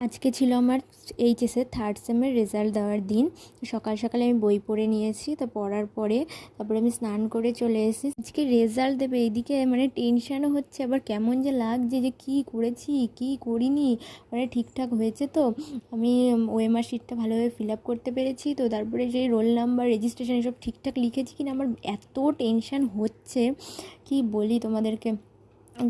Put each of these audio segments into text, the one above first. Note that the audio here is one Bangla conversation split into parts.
আজকে ছিল আমার এইচএসের থার্ড সেমের রেজাল্ট দেওয়ার দিন। সকাল সকালে আমি বই পড়ে নিয়েছি, তো পড়ার পরে তারপরে আমি স্নান করে চলে এসেছি। আজকে রেজাল্ট দেবে, এইদিকে মানে টেনশানও হচ্ছে, আবার কেমন যে লাগছে যে কী করেছি কী করিনি, মানে ঠিকঠাক হয়েছে তো। আমি ওএমআর শিটটা ভালোভাবে ফিল আপ করতে পেরেছি তো, তারপরে যে রোল নাম্বার রেজিস্ট্রেশন এসব ঠিকঠাক লিখেছি কিনা, আমার এত টেনশান হচ্ছে কি বলি তোমাদেরকে।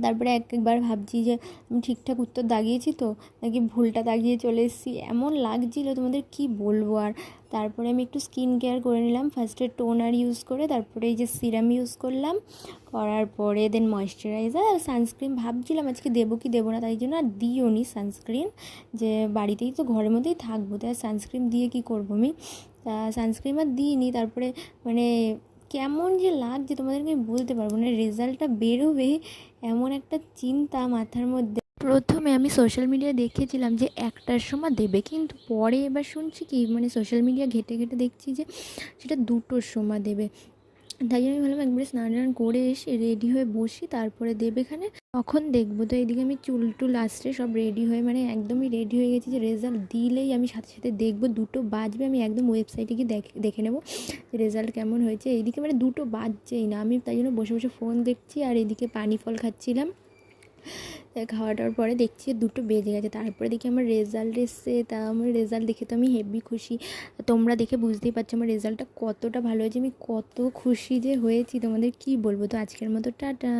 তারপরে একবার ভাবছি যে আমি ঠিকঠাক উত্তর দাগিয়েছি তো নাকি ভুলটা দাগিয়ে চলে এসেছি, এমন লাগছিলো তোমাদের কি বলবো। আর তারপরে আমি একটু স্কিন কেয়ার করে নিলাম, ফার্স্টে টোনার ইউজ করে, তারপরে এই যে সিরাম ইউজ করলাম, করার পরে দেন ময়েশ্চারাইজার আর সানস্ক্রিন। ভাবছিলাম আজকে দেবো কি দেবো না, তাই জন্য আর দিও নি সানস্ক্রিন, যে বাড়িতেই তো ঘরের মধ্যেই থাকবো, তাই সানস্ক্রিন দিয়ে কি করবো আমি, তা সানস্ক্রিন আর দিইনি। তারপরে মানে কেমন যে লাগছে তোমাদেরকে বলতে পারবো না, রেজাল্টটা বেরোবে এমন একটা চিন্তা মাথার মধ্যে। প্রথমে আমি সোশ্যাল মিডিয়ায় দেখেছিলাম যে 1টার সময় দেবে, কিন্তু পরে এবার শুনছি কি মানে সোশ্যাল মিডিয়া ঘেটে ঘেটে দেখছি যে সেটা 2টোর সময় দেবে। তাই জন্য আমি ভাবলাম একবারে স্নান টান করে এসে রেডি হয়ে বসি, তারপরে দেবে এখানে, তখন দেখবো। তো এইদিকে আমি চুল টুল আসছে সব রেডি হয়ে মানে একদমই রেডি হয়ে গেছি যে রেজাল্ট দিলেই আমি সাথে সাথে দেখবো, 2টো বাজবে আমি একদম ওয়েবসাইটে গিয়ে দেখে নেবো যে রেজাল্ট কেমন হয়েছে। এইদিকে মানে 2টো বাজছেই না, আমি তাই জন্য বসে বসে ফোন দেখছি আর এদিকে পানি ফল খাচ্ছিলাম। খাওয়াটার পরে দেখছি 2টো বেজে গেছে, তারপরে দেখি আমার রেজাল্ট এসছে। তা আমার রেজাল্ট দেখে তো আমি হেভি খুশি, তোমরা দেখে বুঝতেই পারছো আমার রেজাল্টটা কতটা ভালো হয়েছে, আমি কত খুশি যে হয়েছি তোমাদের কি বলবো। তো আজকের মতো টাটা।